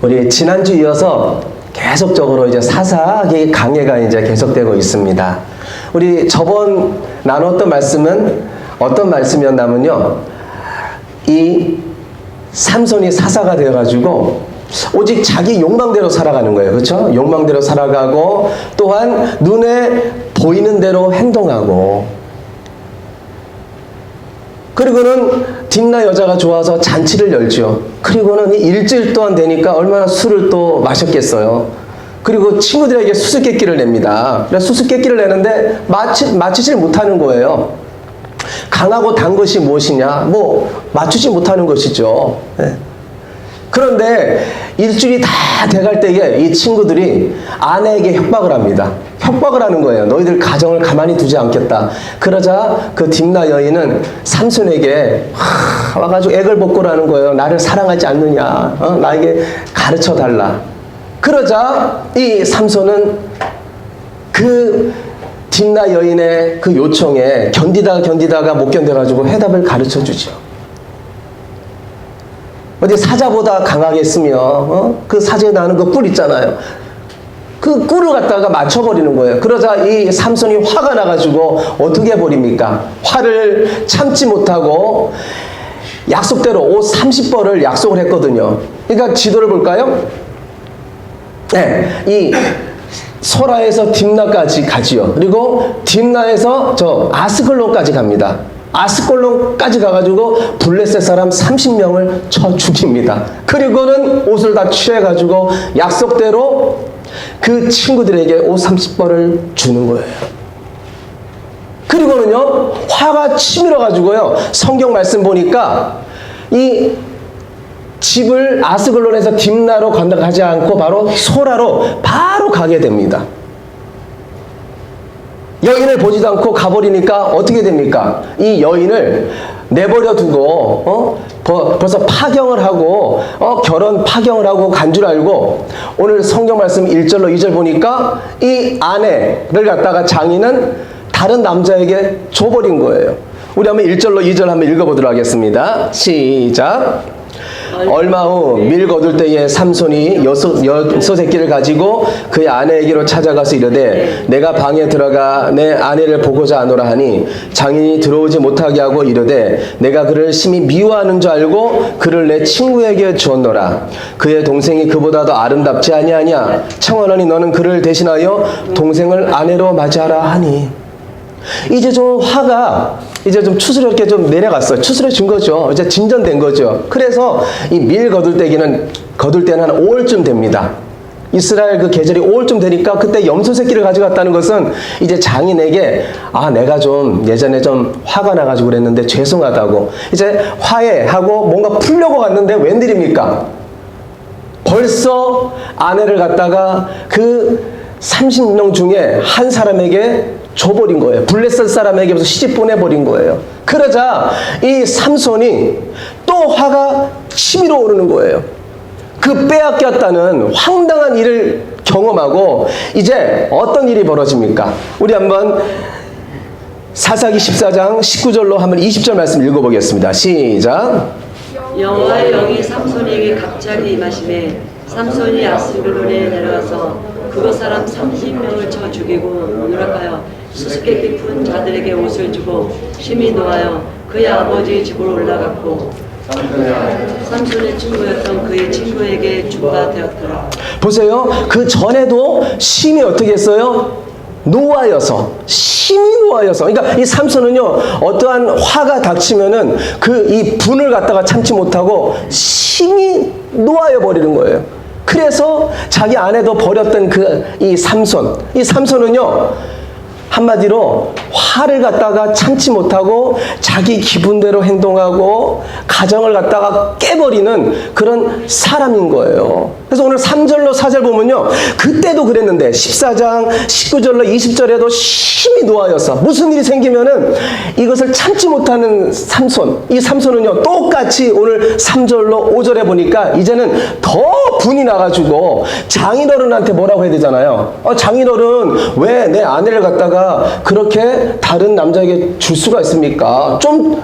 우리 지난주 이어서 계속적으로 이제 사사기 강해가 이제 계속되고 있습니다. 우리 저번 나눴던 말씀은 어떤 말씀이었냐면요. 이 삼손이 사사가 되어가지고 오직 자기 욕망대로 살아가는 거예요. 그렇죠? 욕망대로 살아가고 또한 눈에 보이는 대로 행동하고 그리고는 딥나 여자가 좋아서 잔치를 열죠. 그리고는 일주일 동안 되니까 얼마나 술을 또 마셨겠어요. 그리고 친구들에게 수수께끼를 냅니다. 그래서 수수께끼를 내는데 맞추질 못하는 거예요. 강하고 단 것이 무엇이냐? 맞추지 못하는 것이죠. 네. 그런데 일주일이 다 돼갈 때에 이 친구들이 아내에게 협박을 합니다. 협박을 하는 거예요. 너희들 가정을 가만히 두지 않겠다. 그러자 그 딥나 여인은 삼손에게 와가지고 액을 벗고라는 거예요. 나를 사랑하지 않느냐? 나에게 가르쳐 달라. 그러자 이 삼손은 그 딥나 여인의 그 요청에 견디다가 못 견뎌가지고 해답을 가르쳐 주죠. 어디 사자보다 강하겠으며 그 사자에 나는 그 꿀 있잖아요. 그 꿀을 갖다가 맞춰버리는 거예요. 그러자 이 삼손이 화가 나가지고 어떻게 해버립니까? 화를 참지 못하고 약속대로 옷 30벌을 약속을 했거든요. 그러니까 지도를 볼까요? 네, 이 소라에서 딥나까지 가지요. 그리고 딥나에서 저 아스글론까지 갑니다. 아스콜론까지 가가지고 블레셋 사람 30명을 쳐 죽입니다. 그리고는 옷을 다 취해가지고 약속대로 그 친구들에게 옷 30벌을 주는 거예요. 그리고는요, 화가 치밀어가지고요, 성경 말씀 보니까 이 집을 아스글론에서 딥나로 건너가지 않고 바로 소라로 바로 가게 됩니다. 여인을 보지도 않고 가버리니까 어떻게 됩니까? 이 여인을 내버려 두고 벌써 파경을 하고 결혼 파경을 하고 간 줄 알고 오늘 성경 말씀 1절로 2절 보니까 이 아내를 갖다가 장인은 다른 남자에게 줘버린 거예요. 우리 한번 1절로 2절 한번 읽어보도록 하겠습니다. 시작. 얼마 후 밀 거둘 때에 삼손이 여섯 새끼를 가지고 그의 아내에게로 찾아가서 이르되 내가 방에 들어가 내 아내를 보고자 하노라 하니 장인이 들어오지 못하게 하고 이르되 내가 그를 심히 미워하는 줄 알고 그를 내 친구에게 주었노라. 그의 동생이 그보다 더 아름답지 아니하냐? 청하노니 너는 그를 대신하여 동생을 아내로 맞이하라 하니. 이제 좀 화가 이제 좀 추스럽게 좀 내려갔어요. 추스러진 거죠. 이제 진전된 거죠. 그래서 이 밀 거둘 때는 한 5월쯤 됩니다. 이스라엘 그 계절이 5월쯤 되니까 그때 염소 새끼를 가져갔다는 것은 이제 장인에게 내가 좀 예전에 좀 화가 나가지고 그랬는데 죄송하다고 이제 화해하고 뭔가 풀려고 갔는데 웬일입니까? 벌써 아내를 갖다가 그 30명 중에 한 사람에게 줘버린 거예요. 블레셋 사람에게 시집 보내버린 거예요. 그러자 이 삼손이 또 화가 치밀어 오르는 거예요. 그 빼앗겼다는 황당한 일을 경험하고 이제 어떤 일이 벌어집니까? 우리 한번 사사기 14장 19절로 한번 20절 말씀 읽어보겠습니다. 시작. 여호와의 영이 삼손에게 갑자기 임하시매 삼손이 아스글론에 내려가서 그곳 사람 30명을 쳐 죽이고 노력하여 수수께끼 푼 자들에게 옷을 주고 심히 노하여 그의 아버지 집으로 올라갔고 삼손의 친구였던 그의 친구에게 주가 되었더라. 보세요. 그 전에도 심히 어떻게 했어요? 노하여서, 심히 노하여서. 그러니까 이 삼손은요, 어떠한 화가 닥치면은 그 이 분을 갖다가 참지 못하고 심히 노하여 버리는 거예요. 그래서 자기 아내도 버렸던 이 삼손은요, 한마디로 화를 갖다가 참지 못하고 자기 기분대로 행동하고 가정을 갖다가 깨버리는 그런 사람인 거예요. 그래서 오늘 3절로 4절 보면요, 그때도 그랬는데 14장 19절로 20절에도 심히 노하여서 무슨 일이 생기면은 이것을 참지 못하는 삼손, 이 삼손은요 똑같이 오늘 3절로 5절에 보니까 이제는 더 분이 나가지고 장인어른한테 뭐라고 해야 되잖아요. 장인어른 왜 내 아내를 갖다가 남자가 그렇게 다른 남자에게 줄 수가 있습니까? 좀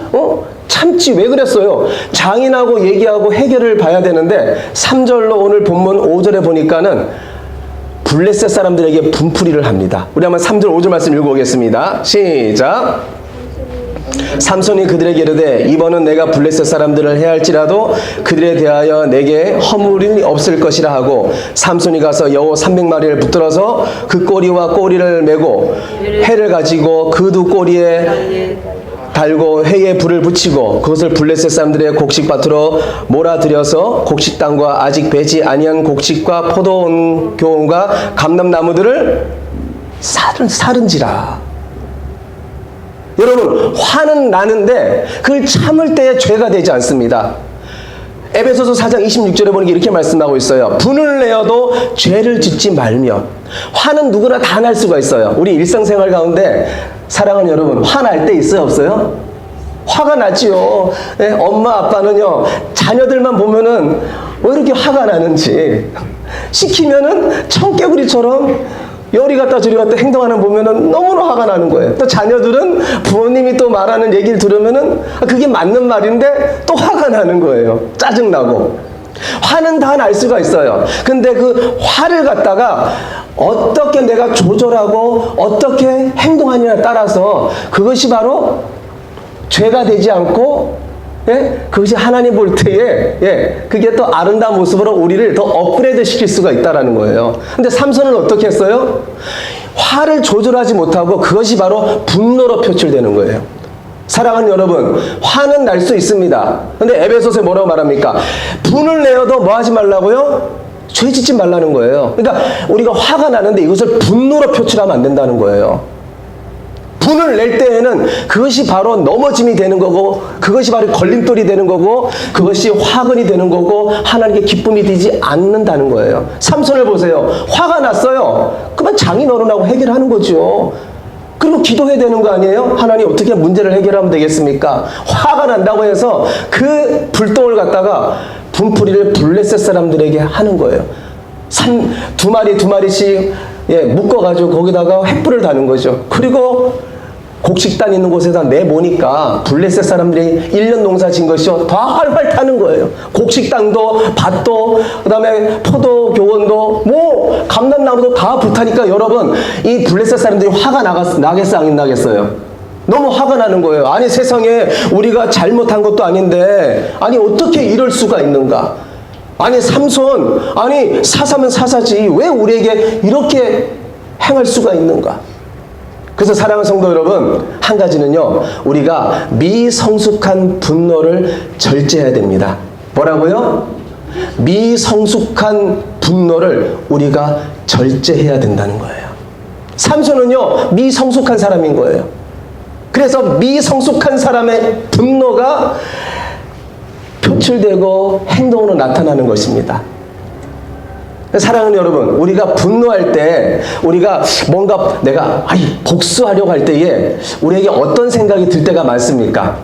참지. 왜 그랬어요? 장인하고 얘기하고 해결을 봐야 되는데 3절로 오늘 본문 5절에 보니까는 블레셋 사람들에게 분풀이를 합니다. 우리 한번 3절 5절 말씀 읽어보겠습니다. 시작. 삼손이 그들에게 이르되 이번은 내가 블레셋 사람들을 해할지라도 그들에 대하여 내게 허물이 없을 것이라 하고 삼손이 가서 여호 300마리를 붙들어서 그 꼬리와 꼬리를 메고 해를 가지고 그 두 꼬리에 달고 해에 불을 붙이고 그것을 블레셋 사람들의 곡식밭으로 몰아들여서 곡식당과 아직 배지 아니한 곡식과 포도원교원과 감람나무들을 사른지라. 여러분, 화는 나는데 그걸 참을 때에 죄가 되지 않습니다. 에베소서 4장 26절에 보니까 이렇게 말씀하고 있어요. 분을 내어도 죄를 짓지 말며. 화는 누구나 다 날 수가 있어요. 우리 일상생활 가운데 사랑하는 여러분, 화날 때 있어요, 없어요? 화가 나지요. 네, 엄마 아빠는요, 자녀들만 보면은 왜 이렇게 화가 나는지 시키면은 청개구리처럼 요리 갔다 저리 갔다 행동하는 보면은 너무나 화가 나는 거예요. 또 자녀들은 부모님이 또 말하는 얘기를 들으면은 그게 맞는 말인데 또 화가 나는 거예요. 짜증나고. 화는 다 날 수가 있어요. 근데 그 화를 갖다가 어떻게 내가 조절하고 어떻게 행동하느냐에 따라서 그것이 바로 죄가 되지 않고, 예? 그것이 하나님 볼 때에, 예, 그게 또 아름다운 모습으로 우리를 더 업그레이드 시킬 수가 있다라는 거예요. 근데 삼손은 어떻게 했어요? 화를 조절하지 못하고 그것이 바로 분노로 표출되는 거예요. 사랑하는 여러분, 화는 날 수 있습니다. 근데 에베소서에 뭐라고 말합니까? 분을 내어도 뭐 하지 말라고요? 죄 짓지 말라는 거예요. 그러니까 우리가 화가 나는데 이것을 분노로 표출하면 안 된다는 거예요. 분을 낼 때에는 그것이 바로 넘어짐이 되는 거고, 그것이 바로 걸림돌이 되는 거고, 그것이 화근이 되는 거고, 하나님께 기쁨이 되지 않는다는 거예요. 삼손을 보세요. 화가 났어요. 그러면 장인어른하고 해결하는 거죠. 그리고 기도해야 되는 거 아니에요? 하나님 어떻게 문제를 해결하면 되겠습니까? 화가 난다고 해서 그 불똥을 갖다가 분풀이를 블레셋 사람들에게 하는 거예요. 두 마리씩, 예, 묶어가지고 거기다가 횃불을 다는 거죠. 그리고 곡식단 있는 곳에다 내보니까 블레셋 사람들이 1년 농사 진 것이요 다 활활 타는 거예요. 곡식당도 밭도 그다음에 포도 교원도 뭐 감람나무도 다 불타니까 여러분, 이 블레셋 사람들이 화가 나겠어요, 안 나겠어요? 너무 화가 나는 거예요. 아니, 세상에 우리가 잘못한 것도 아닌데 아니 어떻게 이럴 수가 있는가? 아니, 삼손, 아니 사사면 사사지 왜 우리에게 이렇게 행할 수가 있는가? 그래서 사랑하는 성도 여러분, 한 가지는요, 우리가 미성숙한 분노를 절제해야 됩니다. 뭐라고요? 미성숙한 분노를 우리가 절제해야 된다는 거예요. 삼손은요, 미성숙한 사람인 거예요. 그래서 미성숙한 사람의 분노가 표출되고 행동으로 나타나는 것입니다. 사랑하는 여러분, 우리가 분노할 때, 우리가 뭔가 내가 복수하려고 할 때에 우리에게 어떤 생각이 들 때가 많습니까?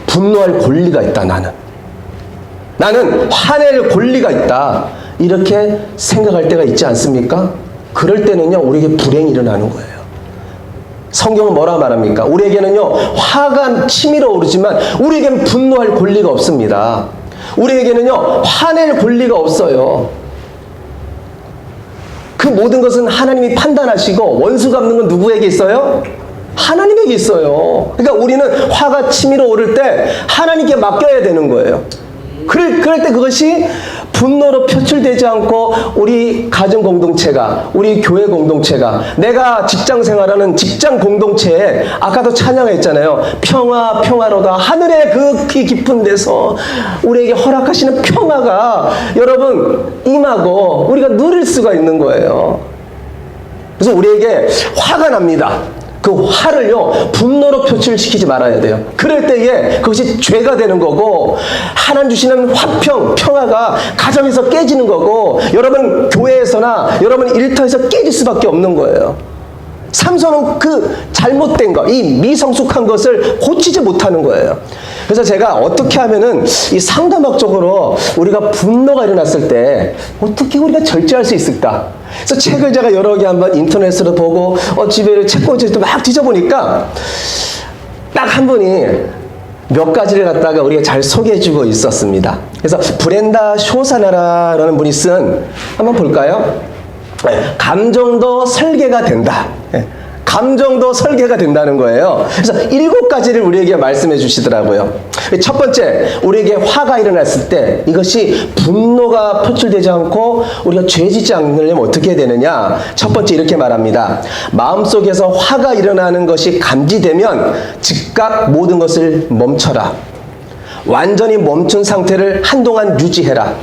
분노할 권리가 있다, 나는 화낼 권리가 있다, 이렇게 생각할 때가 있지 않습니까? 그럴 때는요, 우리에게 불행이 일어나는 거예요. 성경은 뭐라 말합니까? 우리에게는요, 화가 치밀어 오르지만 우리에게는 분노할 권리가 없습니다. 우리에게는요, 화낼 권리가 없어요. 그 모든 것은 하나님이 판단하시고 원수 갚는 건 누구에게 있어요? 하나님에게 있어요. 그러니까 우리는 화가 치밀어 오를 때 하나님께 맡겨야 되는 거예요. 그럴 때 그것이 분노로 표출되지 않고 우리 가정 공동체가, 우리 교회 공동체가, 내가 직장 생활하는 직장 공동체에, 아까도 찬양했잖아요. 평화로다. 하늘의 그 깊은 데서 우리에게 허락하시는 평화가 여러분 임하고 우리가 누릴 수가 있는 거예요. 그래서 우리에게 화가 납니다. 그 화를요, 분노로 표출시키지 말아야 돼요. 그럴 때에 그것이 죄가 되는 거고, 하나님 주시는 평화가 가정에서 깨지는 거고, 여러분 교회에서나 여러분 일터에서 깨질 수밖에 없는 거예요. 삼손은 그 잘못된 것, 이 미성숙한 것을 고치지 못하는 거예요. 그래서 제가 어떻게 하면은 이 상담학적으로 우리가 분노가 일어났을 때 어떻게 우리가 절제할 수 있을까? 그래서 책을 제가 여러 개 한번 인터넷으로 보고 집에 책꽂이도 막 뒤져보니까 딱 한 분이 몇 가지를 갖다가 우리가 잘 소개해주고 있었습니다. 그래서 브렌다 쇼사나라라는 분이 쓴 한번 볼까요? 감정도 설계가 된다. 감정도 설계가 된다는 거예요. 그래서 7가지를 우리에게 말씀해 주시더라고요. 첫 번째, 우리에게 화가 일어났을 때 이것이 분노가 표출되지 않고 우리가 죄짓지 않으려면 어떻게 되느냐? 첫 번째 이렇게 말합니다. 마음속에서 화가 일어나는 것이 감지되면 즉각 모든 것을 멈춰라. 완전히 멈춘 상태를 한동안 유지해라.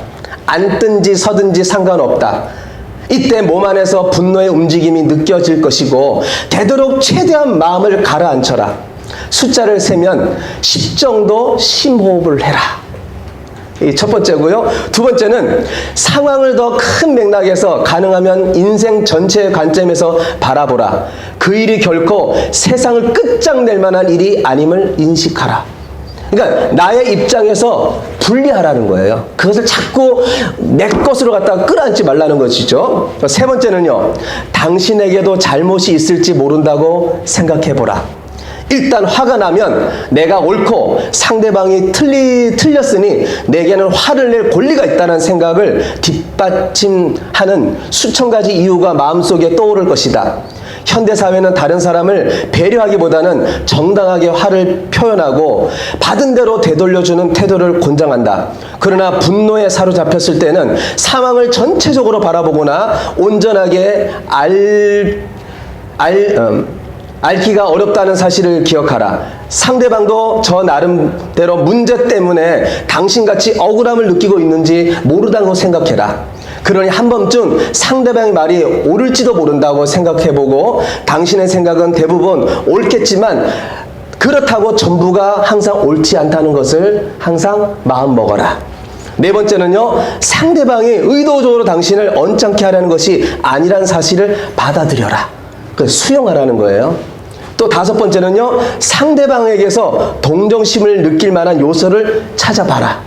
앉든지 서든지 상관없다. 이때 몸 안에서 분노의 움직임이 느껴질 것이고 되도록 최대한 마음을 가라앉혀라. 숫자를 세면 10 정도 심호흡을 해라. 이 첫 번째고요. 두 번째는 상황을 더 큰 맥락에서 가능하면 인생 전체의 관점에서 바라보라. 그 일이 결코 세상을 끝장낼 만한 일이 아님을 인식하라. 그러니까 나의 입장에서 분리하라는 거예요. 그것을 자꾸 내 것으로 갖다가 끌어안지 말라는 것이죠. 세 번째는요. 당신에게도 잘못이 있을지 모른다고 생각해보라. 일단 화가 나면 내가 옳고 상대방이 틀렸으니 내게는 화를 낼 권리가 있다는 생각을 뒷받침하는 수천 가지 이유가 마음속에 떠오를 것이다. 현대사회는 다른 사람을 배려하기보다는 정당하게 화를 표현하고 받은 대로 되돌려주는 태도를 권장한다. 그러나 분노에 사로잡혔을 때는 상황을 전체적으로 바라보거나 온전하게 알기가 어렵다는 사실을 기억하라. 상대방도 저 나름대로 문제 때문에 당신같이 억울함을 느끼고 있는지 모르다고 생각해라. 그러니 한 번쯤 상대방의 말이 옳을지도 모른다고 생각해보고 당신의 생각은 대부분 옳겠지만 그렇다고 전부가 항상 옳지 않다는 것을 항상 마음먹어라. 네 번째는요. 상대방이 의도적으로 당신을 언짢게 하려는 것이 아니란 사실을 받아들여라. 수용하라는 거예요. 또 다섯 번째는요. 상대방에게서 동정심을 느낄 만한 요소를 찾아봐라.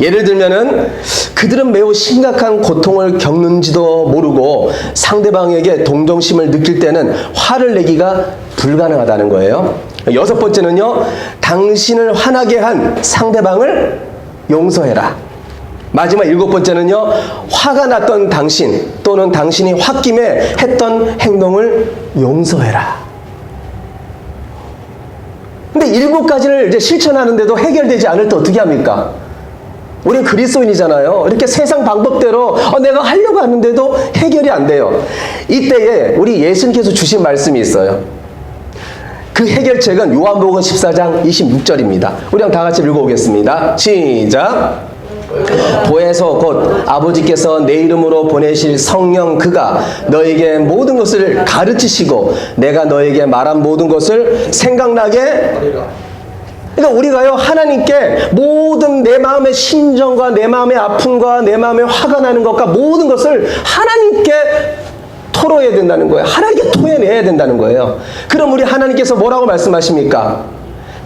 예를 들면은 그들은 매우 심각한 고통을 겪는지도 모르고 상대방에게 동정심을 느낄 때는 화를 내기가 불가능하다는 거예요. 여섯 번째는요. 당신을 화나게 한 상대방을 용서해라. 마지막 일곱 번째는요. 화가 났던 당신 또는 당신이 홧김에 했던 행동을 용서해라. 근데 7가지를 이제 실천하는데도 해결되지 않을 때 어떻게 합니까? 우리 그리스도인이잖아요. 이렇게 세상 방법대로 내가 하려고 하는데도 해결이 안 돼요. 이때에 우리 예수님께서 주신 말씀이 있어요. 그 해결책은 요한복음 14장 26절입니다. 우리 한번 다 같이 읽어보겠습니다. 시작. 보혜서 곧 아버지께서 내 이름으로 보내실 성령 그가 너에게 모든 것을 가르치시고 내가 너에게 말한 모든 것을 생각나게. 그러니까 우리가요 하나님께 모든 내 마음의 심정과 내 마음의 아픔과 내 마음의 화가 나는 것과 모든 것을 하나님께 토로해야 된다는 거예요. 하나님께 토해내야 된다는 거예요. 그럼 우리 하나님께서 뭐라고 말씀하십니까?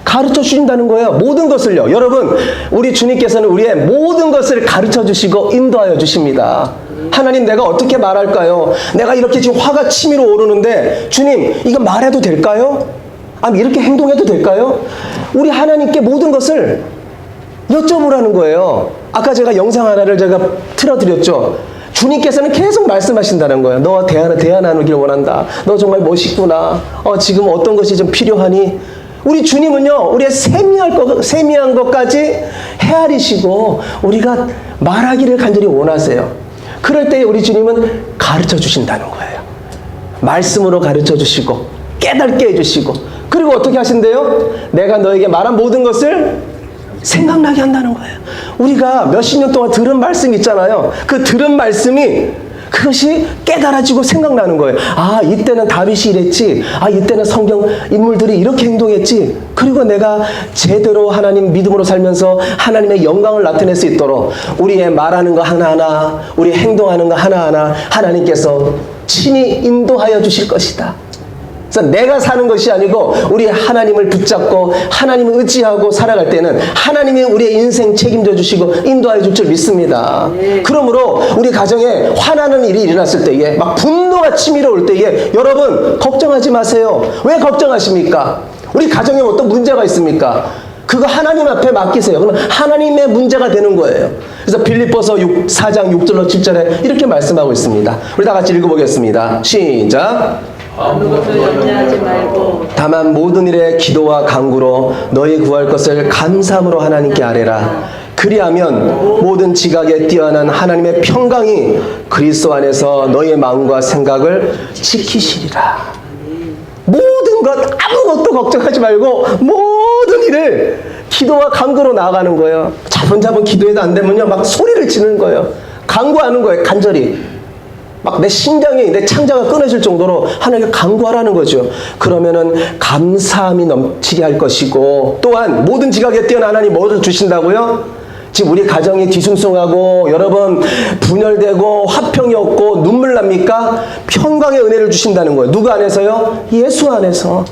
가르쳐 주신다는 거예요. 모든 것을요. 여러분, 우리 주님께서는 우리의 모든 것을 가르쳐 주시고 인도하여 주십니다. 하나님, 내가 어떻게 말할까요? 내가 이렇게 지금 화가 치밀어 오르는데 주님, 이거 말해도 될까요? 아니, 이렇게 행동해도 될까요? 우리 하나님께 모든 것을 여쭤보라는 거예요. 아까 제가 영상 하나를 제가 틀어드렸죠. 주님께서는 계속 말씀하신다는 거예요. 너 대화 나누길 원한다. 너 정말 멋있구나. 지금 어떤 것이 좀 필요하니? 우리 주님은요, 우리의 세미한 것까지 헤아리시고 우리가 말하기를 간절히 원하세요. 그럴 때 우리 주님은 가르쳐 주신다는 거예요. 말씀으로 가르쳐 주시고 깨닫게 해주시고, 그리고 어떻게 하신대요? 내가 너에게 말한 모든 것을 생각나게 한다는 거예요. 우리가 몇십 년 동안 들은 말씀 있잖아요. 그 들은 말씀이 그것이 깨달아지고 생각나는 거예요. 아, 이때는 다윗이 이랬지. 아, 이때는 성경 인물들이 이렇게 행동했지. 그리고 내가 제대로 하나님 믿음으로 살면서 하나님의 영광을 나타낼 수 있도록 우리의 말하는 거 하나하나, 우리 행동하는 거 하나하나 하나님께서 친히 인도하여 주실 것이다. 그래서 내가 사는 것이 아니고 우리 하나님을 붙잡고 하나님을 의지하고 살아갈 때는 하나님이 우리의 인생 책임져 주시고 인도하여 줄 줄 믿습니다. 그러므로 우리 가정에 화나는 일이 일어났을 때에 막 분노가 치밀어 올 때에 여러분 걱정하지 마세요. 왜 걱정하십니까? 우리 가정에 어떤 문제가 있습니까? 그거 하나님 앞에 맡기세요. 그러면 하나님의 문제가 되는 거예요. 그래서 빌립보서 4장 6절로 7절에 이렇게 말씀하고 있습니다. 우리 다 같이 읽어보겠습니다. 시작. 아무것도 염려하지 말고 다만 모든 일에 기도와 간구로 너희 구할 것을 감사함으로 하나님께 아뢰라. 그리하면 모든 지각에 뛰어난 하나님의 평강이 그리스도 안에서 너희의 마음과 생각을 지키시리라. 모든 것 아무것도 걱정하지 말고 모든 일을 기도와 간구로 나아가는 거예요. 자분자분 기도해도 안 되면요 막 소리를 지르는 거예요. 간구하는 거예요. 간절히 막 내 심장이 내 창자가 끊어질 정도로 하나님께 간구하라는 거죠. 그러면은 감사함이 넘치게 할 것이고 또한 모든 지각에 뛰어난 하나님 뭐를 주신다고요? 지금 우리 가정이 뒤숭숭하고 여러분 분열되고 화평이 없고 눈물 납니까? 평강의 은혜를 주신다는 거예요. 누구 안에서요? 예수 안에서.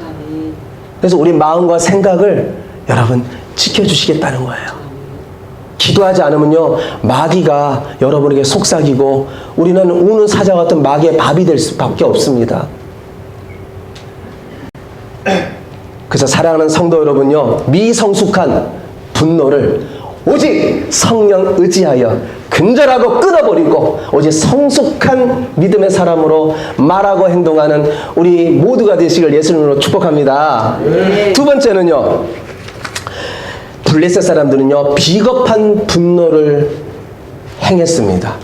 그래서 우리 마음과 생각을 여러분 지켜주시겠다는 거예요. 기도하지 않으면요 마귀가 여러분에게 속삭이고 우리는 우는 사자 같은 마귀의 밥이 될 수밖에 없습니다. 그래서 사랑하는 성도 여러분요 미성숙한 분노를 오직 성령 의지하여 근절하고 끊어버리고 오직 성숙한 믿음의 사람으로 말하고 행동하는 우리 모두가 되시길 예수님으로 축복합니다. 두 번째는요 블레셋 사람들은요 비겁한 분노를 행했습니다.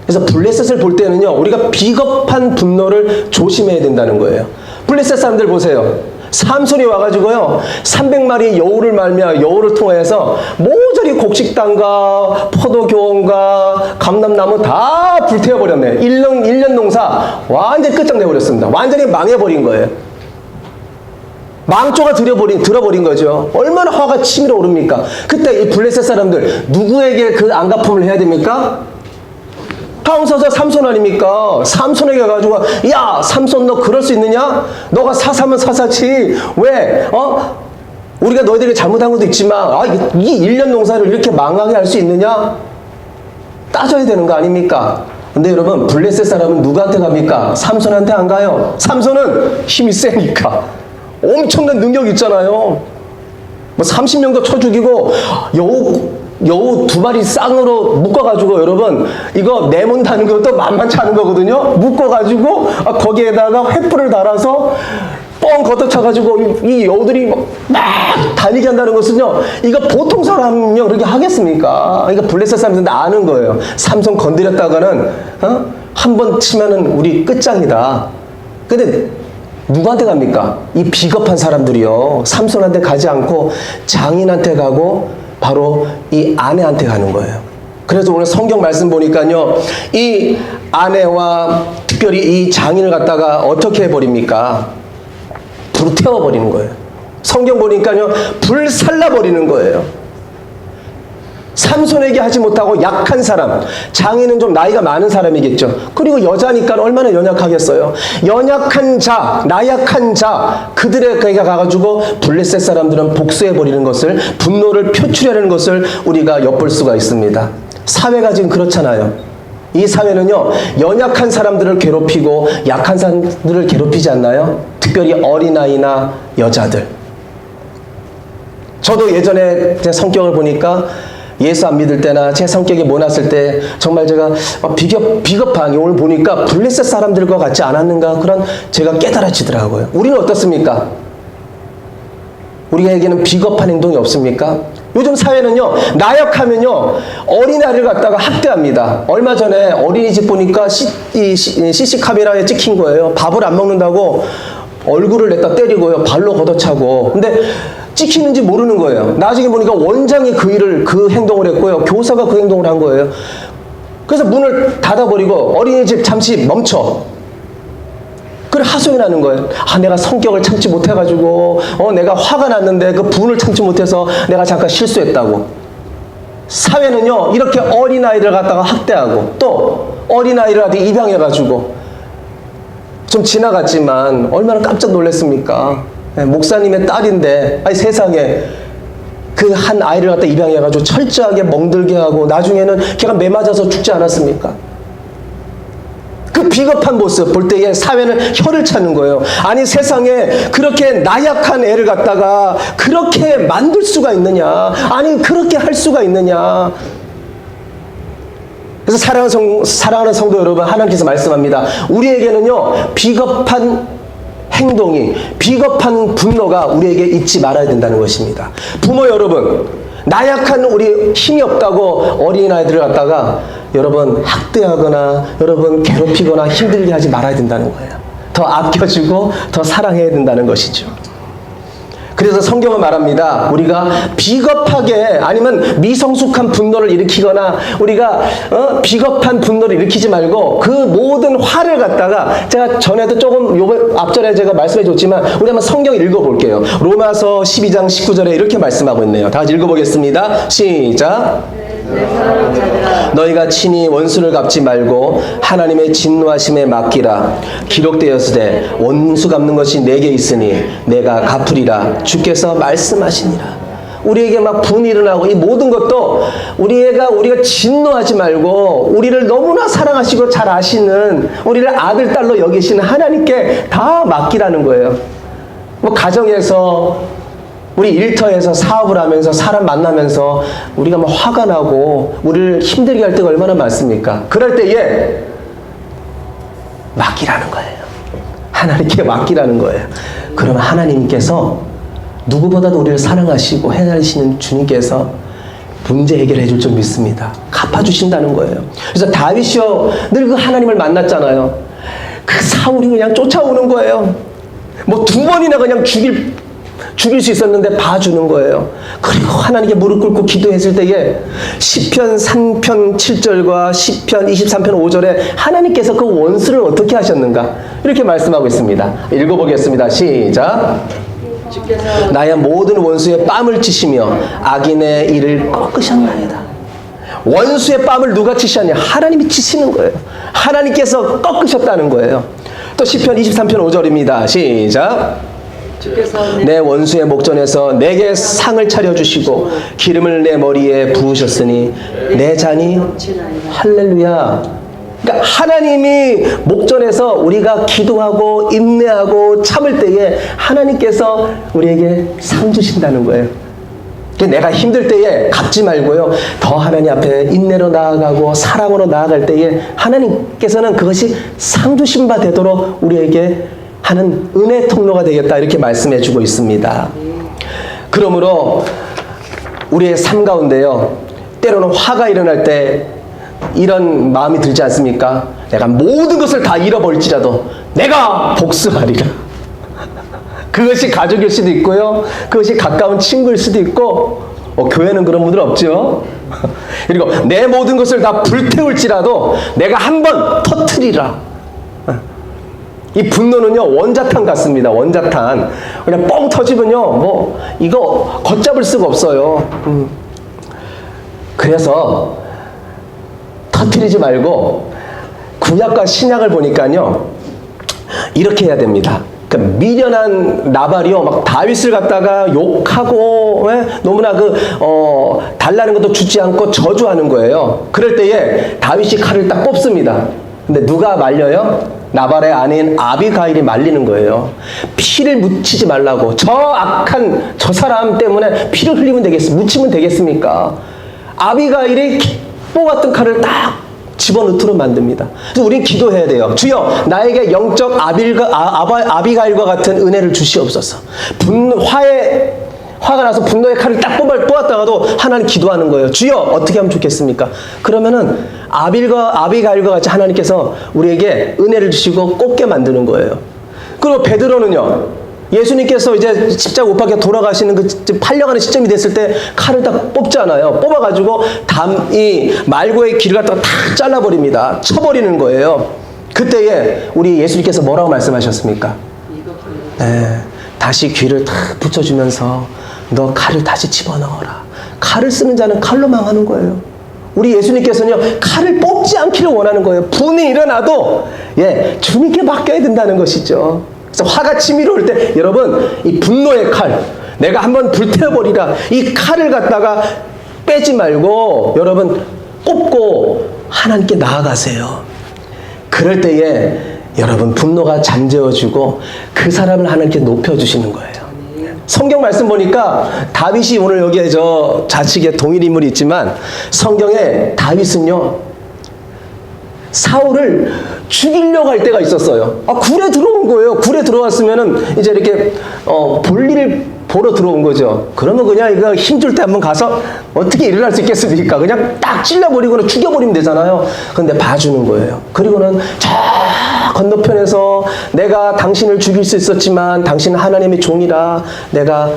그래서 블레셋을 볼 때는요 우리가 비겁한 분노를 조심해야 된다는 거예요. 블레셋 사람들 보세요. 삼손이 와가지고요 300마리 여우를 말며 여우를 통해서 모조리 곡식당과 포도교원과 감람나무 다 불태워버렸네. 1년 농사 완전히 끝장내버렸습니다. 완전히 망해버린 거예요. 망조가 들어버린 거죠. 얼마나 화가 치밀어 오릅니까? 그때 이 블레셋 사람들 누구에게 그 안갚음을 해야 됩니까? 당사자 삼손 아닙니까? 삼손에게 가지고 야 삼손 너 그럴 수 있느냐? 너가 사사면 사사지 왜 우리가 너희들이 잘못한 것도 있지만 이 1년 농사를 이렇게 망하게 할 수 있느냐? 따져야 되는 거 아닙니까? 근데 여러분 블레셋 사람은 누구한테 갑니까? 삼손한테 안 가요. 삼손은 힘이 세니까 엄청난 능력이 있잖아요. 뭐 30명도 쳐 죽이고 여우 2마리 쌍으로 묶어가지고 여러분 이거 내몬다는 것도 만만치 않은 거거든요. 묶어가지고 거기에다가 횃불을 달아서 뻥 걷어차가지고 이 여우들이 막 달리게 한다는 것은요 이거 보통 사람이요 그렇게 하겠습니까? 이거 블레셋 사람들은 아는 거예요. 삼손 건드렸다가는 한 번 치면은 우리 끝장이다. 근데 누구한테 갑니까? 이 비겁한 사람들이요 삼손한테 가지 않고 장인한테 가고 바로 이 아내한테 가는 거예요. 그래서 오늘 성경 말씀 보니까요 이 아내와 특별히 이 장인을 갖다가 어떻게 해버립니까? 불을 태워버리는 거예요. 성경 보니까요 불살라버리는 거예요. 삼손에게 하지 못하고 약한 사람, 장인은 좀 나이가 많은 사람이겠죠. 그리고 여자니까 얼마나 연약하겠어요. 연약한 자, 나약한 자, 그들에게 가가지고 블레셋 사람들은 복수해버리는 것을, 분노를 표출하는 것을 우리가 엿볼 수가 있습니다. 사회가 지금 그렇잖아요. 이 사회는요 연약한 사람들을 괴롭히고 약한 사람들을 괴롭히지 않나요? 특별히 어린아이나 여자들. 저도 예전에 제 성격을 보니까 예수 안 믿을 때나 제 성격이 모났을 때 정말 제가 비겁한 오늘 보니까 블레셋 사람들과 같지 않았는가 그런 제가 깨달아지더라고요. 우리는 어떻습니까? 우리에게는 비겁한 행동이 없습니까? 요즘 사회는요 나약하면요 어린아이를 갖다가 학대합니다. 얼마 전에 어린이집 보니까 CC 카메라에 찍힌 거예요. 밥을 안 먹는다고 얼굴을 냈다 때리고요 발로 걷어차고. 근데 찍히는지 모르는 거예요. 나중에 보니까 원장이 그 행동을 했고요 교사가 그 행동을 한 거예요. 그래서 문을 닫아버리고 어린이집 잠시 멈춰. 그래 하소연 하는 거예요. 내가 성격을 참지 못해가지고 내가 화가 났는데 그 분을 참지 못해서 내가 잠깐 실수했다고. 사회는요 이렇게 어린아이를 갖다가 학대하고 또 어린아이를 갖다가 입양해가지고 좀 지나갔지만 얼마나 깜짝 놀랐습니까? 예, 목사님의 딸인데, 아니 세상에 그 한 아이를 갖다 입양해가지고 철저하게 멍들게 하고 나중에는 걔가 매 맞아서 죽지 않았습니까? 그 비겁한 모습 볼 때에 사회는 혀를 찾는 거예요. 아니 세상에 그렇게 나약한 애를 갖다가 그렇게 만들 수가 있느냐? 아니 그렇게 할 수가 있느냐? 그래서 사랑하는 성도 여러분, 하나님께서 말씀합니다. 우리에게는요, 비겁한 행동이, 비겁한 분노가 우리에게 있지 말아야 된다는 것입니다. 부모 여러분, 나약한 우리 힘이 없다고 어린아이들을 갖다가 여러분 학대하거나 여러분 괴롭히거나 힘들게 하지 말아야 된다는 거예요. 더 아껴주고 더 사랑해야 된다는 것이죠. 그래서 성경은 말합니다. 우리가 비겁하게 아니면 미성숙한 분노를 일으키거나 우리가 비겁한 분노를 일으키지 말고 그 모든 화를 갖다가 제가 전에도 조금 요번 앞전에 제가 말씀해 줬지만 우리 한번 성경 읽어볼게요. 로마서 12장 19절에 이렇게 말씀하고 있네요. 다 같이 읽어보겠습니다. 시작. 너희가 친히 원수를 갚지 말고 하나님의 진노하심에 맡기라. 기록되었으되 원수 갚는 것이 내게 있으니 내가 갚으리라. 주께서 말씀하시니라. 우리에게 막 분이 일어나고 이 모든 것도 우리가 진노하지 말고 우리를 너무나 사랑하시고 잘 아시는 우리를 아들 딸로 여기시는 하나님께 다 맡기라는 거예요. 뭐 가정에서 우리 일터에서 사업을 하면서 사람 만나면서 우리가 막 화가 나고 우리를 힘들게 할 때가 얼마나 많습니까? 그럴 때에 맡기라는 거예요. 하나님께 맡기라는 거예요. 그러면 하나님께서 누구보다도 우리를 사랑하시고 해하시는 주님께서 문제 해결해 줄 줄 믿습니다. 갚아주신다는 거예요. 그래서 다윗이요, 늘 그 하나님을 만났잖아요. 그 사울이 그냥 쫓아오는 거예요. 뭐 2번이나 그냥 죽일 수 있었는데 봐주는 거예요. 그리고 하나님께 무릎 꿇고 기도했을 때에 시편 3편 7절과 시편 23편 5절에 하나님께서 그 원수를 어떻게 하셨는가 이렇게 말씀하고 있습니다. 읽어보겠습니다. 시작. 나의 모든 원수의 뺨을 치시며 악인의 일을 꺾으셨나이다. 원수의 뺨을 누가 치셨냐? 하나님이 치시는 거예요. 하나님께서 꺾으셨다는 거예요. 또 시편 23편 5절입니다. 시작. 내 원수의 목전에서 내게 상을 차려주시고 기름을 내 머리에 부으셨으니 내 잔이 할렐루야. 그러니까 하나님이 목전에서 우리가 기도하고 인내하고 참을 때에 하나님께서 우리에게 상 주신다는 거예요. 내가 힘들 때에 갚지 말고요, 더 하나님 앞에 인내로 나아가고 사랑으로 나아갈 때에 하나님께서는 그것이 상 주신 바 되도록 우리에게 하는 은혜 통로가 되겠다 이렇게 말씀해 주고 있습니다. 그러므로 우리의 삶 가운데요, 때로는 화가 일어날 때 이런 마음이 들지 않습니까? 내가 모든 것을 다 잃어버릴지라도 내가 복수하리라. 그것이 가족일 수도 있고요, 그것이 가까운 친구일 수도 있고, 교회는 그런 분들 없죠. 그리고 내 모든 것을 다 불태울지라도 내가 한번 터뜨리라. 이 분노는요, 원자탄 같습니다. 원자탄. 그냥 뻥 터지면요, 뭐 이거 걷잡을 수가 없어요. 그래서 터뜨리지 말고 구약과 신약을 보니까요, 이렇게 해야 됩니다. 그러니까 미련한 나발이요, 막 다윗을 갖다가 욕하고, 너무나 달라는 것도 주지 않고 저주하는 거예요. 그럴 때에 다윗이 칼을 딱 뽑습니다. 근데 누가 말려요? 나발의 아내인 아비가일이 말리는 거예요. 피를 묻히지 말라고. 저 악한 저 사람 때문에 피를 흘리면 묻히면 되겠습니까? 아비가일이 뽀 같은 칼을 딱 집어넣도록 만듭니다. 그래서 우린 기도해야 돼요. 주여, 나에게 영적 아비가일과 같은 은혜를 주시옵소서. 화가 나서 분노의 칼을 딱 뽑았다가도 하나님 기도하는 거예요. 주여, 어떻게 하면 좋겠습니까? 그러면은 아비가일과 같이 하나님께서 우리에게 은혜를 주시고 꼽게 만드는 거예요. 그리고 베드로는요, 예수님께서 이제 십자가 못 박혀 돌아가시는 그 팔려가는 시점이 됐을 때 칼을 딱 뽑잖아요. 뽑아가지고 이 말고의 귀를 갖다가 탁 잘라버립니다. 쳐버리는 거예요. 그때에 우리 예수님께서 뭐라고 말씀하셨습니까? 네, 다시 귀를 탁 붙여주면서 너 칼을 다시 집어넣어라. 칼을 쓰는 자는 칼로 망하는 거예요. 우리 예수님께서는요, 칼을 뽑지 않기를 원하는 거예요. 분이 일어나도 예, 주님께 맡겨야 된다는 것이죠. 그래서 화가 치밀어올 때 여러분 이 분노의 칼, 내가 한번 불태워버리라, 이 칼을 갖다가 빼지 말고 여러분 꼽고 하나님께 나아가세요. 그럴 때에 여러분 분노가 잠재워지고 그 사람을 하나님께 높여주시는 거예요. 성경 말씀 보니까 다윗이 오늘 여기에 저 좌측에 동일 인물이 있지만 성경에 다윗은요 사울을 죽이려고 할 때가 있었어요. 굴에 들어온 거예요. 굴에 들어왔으면은 이제 이렇게 볼일을 보러 들어온 거죠. 그러면 그냥 이거 힘줄 때 한번 가서 어떻게 일어날 수 있겠습니까? 그냥 딱 찔러버리거나 죽여버리면 되잖아요. 근데 봐주는 거예요. 그리고는 저 건너편에서 내가 당신을 죽일 수 있었지만 당신은 하나님의 종이라 내가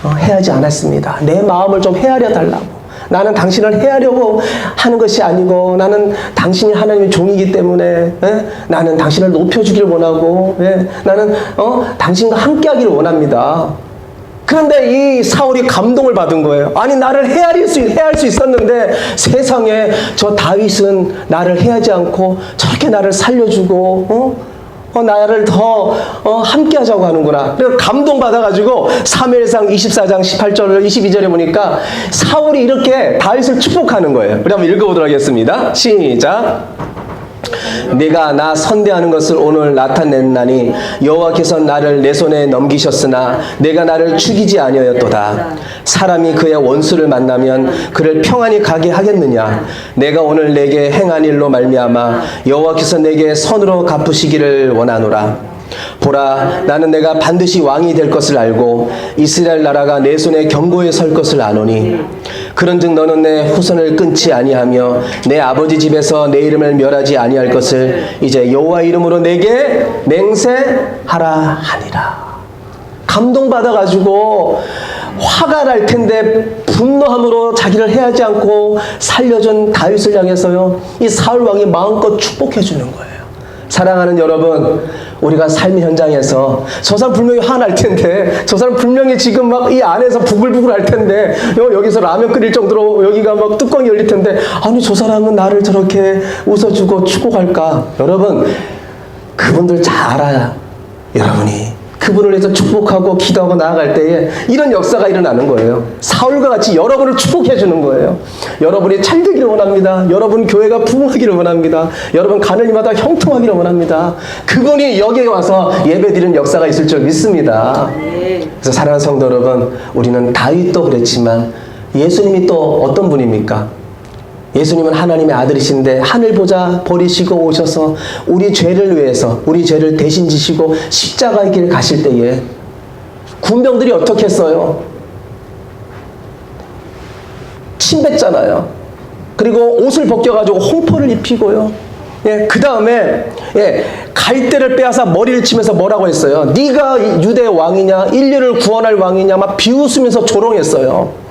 해하지 않았습니다. 내 마음을 좀 헤아려 달라고. 나는 당신을 헤아려고 하는 것이 아니고 나는 당신이 하나님의 종이기 때문에 나는 당신을 높여주기를 원하고 나는 당신과 함께하기를 원합니다. 그런데 이 사울이 감동을 받은 거예요. 아니 나를 헤아릴 수 있었는데 세상에 저 다윗은 나를 헤아지 않고 저렇게 나를 살려주고 나를 더 함께 하자고 하는구나. 그래서 감동받아가지고 사무엘상 24장 18절 22절에 보니까 사울이 이렇게 다윗을 축복하는 거예요. 우리 한번 읽어보도록 하겠습니다. 시작. 네가 나 선대하는 것을 오늘 나타냈나니 여호와께서 나를 내 손에 넘기셨으나 내가 나를 죽이지 아니하였도다. 사람이 그의 원수를 만나면 그를 평안히 가게 하겠느냐. 내가 오늘 내게 행한 일로 말미암아 여호와께서 내게 선으로 갚으시기를 원하노라. 보라, 나는 내가 반드시 왕이 될 것을 알고 이스라엘 나라가 내 손에 견고히 설 것을 아노니 그런즉 너는 내 후손을 끊지 아니하며 내 아버지 집에서 내 이름을 멸하지 아니할 것을 이제 여호와 이름으로 내게 맹세하라 하니라. 감동받아가지고 화가 날 텐데 분노함으로 자기를 해하지 않고 살려준 다윗을 향해서요 이 사울 왕이 마음껏 축복해 주는 거예요. 사랑하는 여러분, 우리가 삶의 현장에서 저 사람 분명히 화날 텐데 저 사람 분명히 지금 막 이 안에서 부글부글 할 텐데 여기서 라면 끓일 정도로 여기가 막 뚜껑이 열릴 텐데 아니 저 사람은 나를 저렇게 웃어주고 축복할까. 여러분 그분들 잘 알아야 여러분이 그분을 위해서 축복하고 기도하고 나아갈 때에 이런 역사가 일어나는 거예요. 사울과 같이 여러분을 축복해 주는 거예요. 여러분이 잘 되기를 원합니다. 여러분 교회가 부흥하기를 원합니다. 여러분 가는 이마다 형통하기를 원합니다. 그분이 여기에 와서 예배드리는 역사가 있을 줄 믿습니다. 그래서 사랑하는 성도 여러분, 우리는 다윗도 그랬지만 예수님이 또 어떤 분입니까? 예수님은 하나님의 아들이신데 하늘 보좌 버리시고 오셔서 우리 죄를 위해서 우리 죄를 대신 지시고 십자가의 길을 가실 때에 군병들이 어떻게 했어요? 침 뱉잖아요. 그리고 옷을 벗겨가지고 홍포를 입히고요. 그 다음에 갈대를 빼앗아 머리를 치면서 뭐라고 했어요? 네가 유대 왕이냐? 인류를 구원할 왕이냐? 막 비웃으면서 조롱했어요.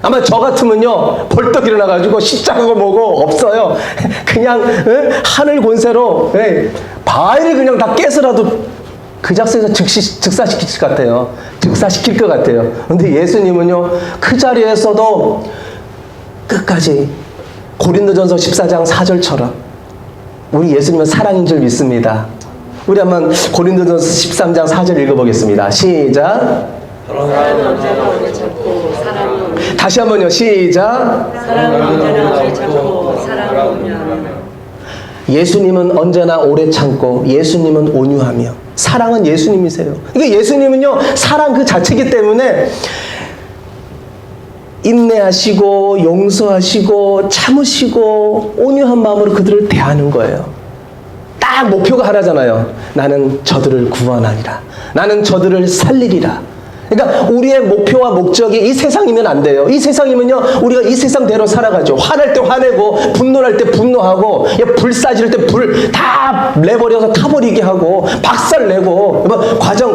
아마 저 같으면요 벌떡 일어나가지고 십자가가 뭐고 없어요. 그냥 하늘 권세로 바위를 그냥 다 깨서라도 그 작성에서 즉사시킬 것 같아요. 즉사시킬 것 같아요. 근데 예수님은요 그 자리에서도 끝까지 고린도전서 14장 4절처럼 우리 예수님은 사랑인 줄 믿습니다. 우리 한번 고린도전서 13장 4절 읽어보겠습니다. 시작. 사랑은 언제나 오래 참고 사랑은 오래 다시 한번요. 시작. 사랑은 언제나 오래 참고 사랑은 온유하며 예수님은 언제나 오래 참고 예수님은 온유하며 사랑은 예수님이세요. 그러니까 예수님은요 사랑 그 자체이기 때문에 인내하시고 용서하시고 참으시고 온유한 마음으로 그들을 대하는 거예요. 딱 목표가 하나잖아요. 나는 저들을 구원하리라. 나는 저들을 살리리라. 그러니까 우리의 목표와 목적이 이 세상이면 안 돼요. 이 세상이면요 우리가 이 세상대로 살아가죠. 화날 때 화내고 분노할 때 분노하고 불 쏴질 때 불 다 내버려서 타버리게 하고 박살내고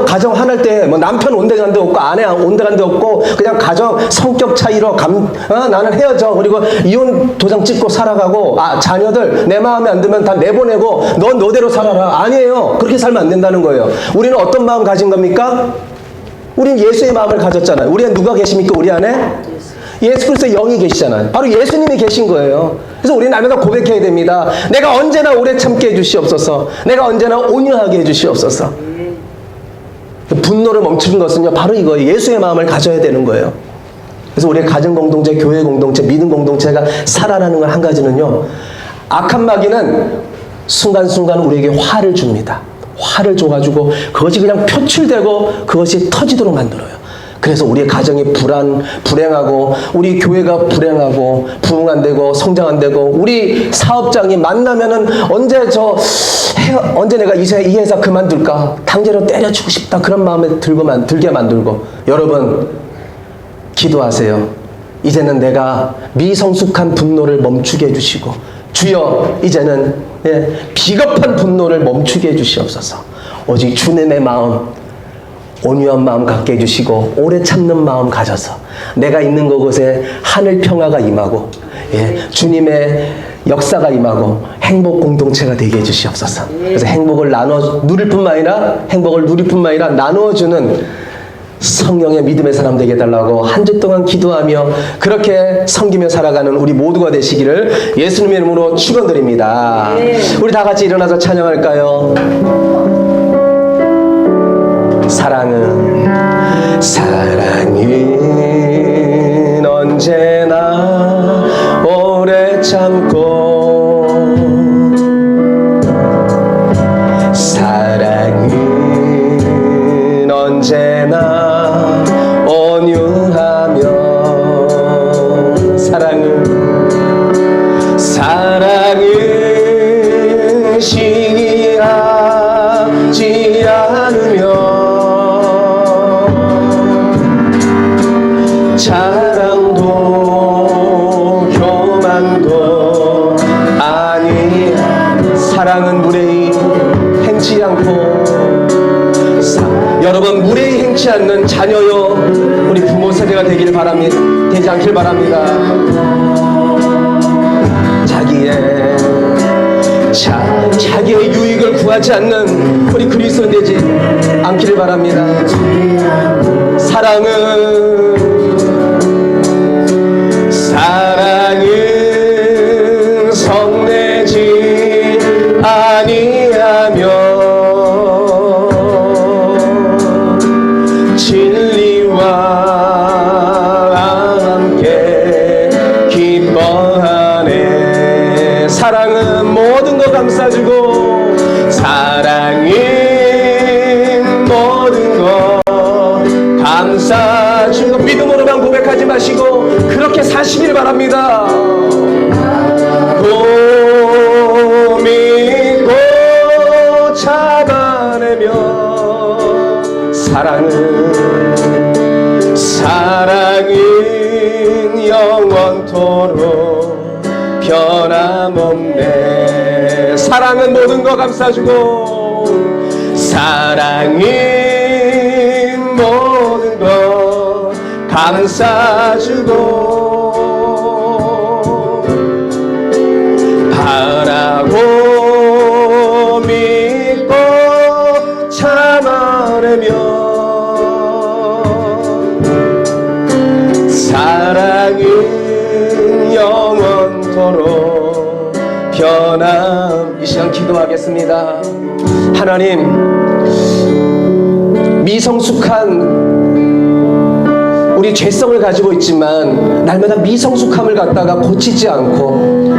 가정 화날 때 뭐 남편 온데간데 없고 아내 온데간데 없고 그냥 가정 성격 차이로 나는 헤어져 그리고 이혼 도장 찍고 살아가고 자녀들 내 마음에 안 들면 다 내보내고 넌 너대로 살아라. 아니에요. 그렇게 살면 안 된다는 거예요. 우리는 어떤 마음 가진 겁니까? 우리는 예수의 마음을 가졌잖아요. 우리 안에 누가 계십니까? 우리 안에? 예수 그리스도의 영이 계시잖아요. 바로 예수님이 계신 거예요. 그래서 우리 날마다 고백해야 됩니다. 내가 언제나 오래 참게 해주시옵소서. 내가 언제나 온유하게 해주시옵소서. 분노를 멈추는 것은요, 바로 이거예요. 예수의 마음을 가져야 되는 거예요. 그래서 우리의 가정 공동체, 교회 공동체, 믿음 공동체가 살아나는 건 한 가지는요, 악한 마귀는 순간순간 우리에게 화를 줍니다. 화를 줘가지고 그것이 그냥 표출되고 그것이 터지도록 만들어요. 그래서 우리의 가정이 불행하고, 우리 교회가 불행하고, 부흥 안 되고, 성장 안 되고, 우리 사업장이 만나면은 언제 내가 이 회사 그만둘까? 당장으로 때려치고 싶다. 그런 마음에 들게 만들고. 여러분, 기도하세요. 이제는 내가 미성숙한 분노를 멈추게 해주시고, 주여, 이제는 비겁한 분노를 멈추게 해주시옵소서. 오직 주님의 마음, 온유한 마음 갖게 해주시고, 오래 참는 마음 가져서 내가 있는 그곳에 하늘 평화가 임하고, 주님의 역사가 임하고 행복 공동체가 되게 해주시옵소서. 그래서 행복을 누릴 뿐만 아니라 나누어주는 성령의 믿음의 사람 되게 해달라고 한 주 동안 기도하며 그렇게 섬기며 살아가는 우리 모두가 되시기를 예수님의 이름으로 축원드립니다. 우리 다 같이 일어나서 찬양할까요? 사랑은 언제나 오래 참고, 사랑은 언제나 온유하며, 사랑은 시기하지 않으며, 자랑도 교만도 아니야. 사랑은 무례히 행치 않고, 여러분, 무례히 행치 않는 자녀요, 우리 부모 세대가 되지 않길 바랍니다. 자기의 유익을 구하지 않는 우리 그리스도인 되지 않기를 바랍니다. 사랑은 성내지 아니하며, 진리와 함께 기뻐하네. 사랑은 모든 것 감싸주고, 사랑은 모든 것 감싸주고, 믿음으로만 고백하지 마시고 그렇게 사시길 바랍니다. 믿고 잡아내며, 사랑은 영원토록 변함없네. 사랑은 모든 것 감싸주고, 사랑은 모든 것 감싸주고, 바라고 믿고 참아내며, 사랑은 영원토록 변함. 이 시간 기도하겠습니다. 하나님, 미성숙한 우리 죄성을 가지고 있지만 날마다 미성숙함을 갖다가 고치지 않고,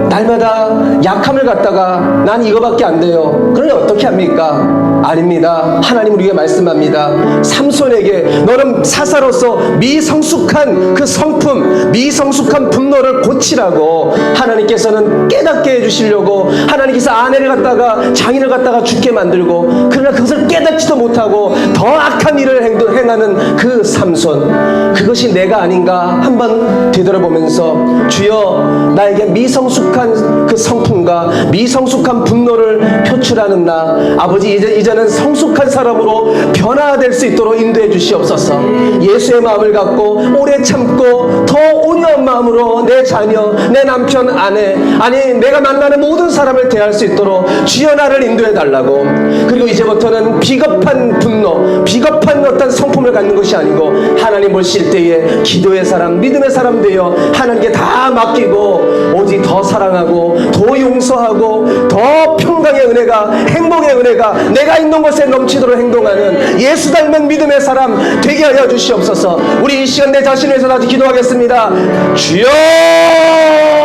날마다 약함을 갖다가 난 이거밖에 안 돼요, 그러니 어떻게 합니까? 아닙니다. 하나님 우리에게 말씀합니다. 삼손에게 너는 사사로서 미성숙한 그 성품, 미성숙한 분노를 고치라고 하나님께서는 깨닫게 해주시려고, 하나님께서 아내를 갖다가, 장인을 갖다가 죽게 만들고, 그러나 그것을 깨닫지도 못하고 더 악한 일을 행하는 그 삼손, 그것이 내가 아닌가 한번 되돌아보면서, 주여 나에게 미성숙한 미성숙한 그 성품과 미성숙한 분노를 표출하는 나 아버지 이제는 성숙한 사람으로 변화될 수 있도록 인도해 주시옵소서. 예수의 마음을 갖고 오래 참고 더 온유한 마음으로 내 자녀, 내 남편, 아내, 아니 내가 만나는 모든 사람을 대할 수 있도록 주여 나를 인도해 달라고. 그리고 이제부터는 비겁한 분노, 비겁한 어떤 성품을 갖는 것이 아니고 하나님 보실 때에 기도의 사람, 믿음의 사람 되어 하나님께 다 맡기고 오직 더 사랑하고 더 용서하고 더 평강의 은혜가, 행복의 은혜가 내가 있는 곳에 넘치도록 행동하는 예수 닮은 믿음의 사람 되게 하여 주시옵소서. 우리 이 시간 내 자신을 위해서 다시 기도하겠습니다. 주여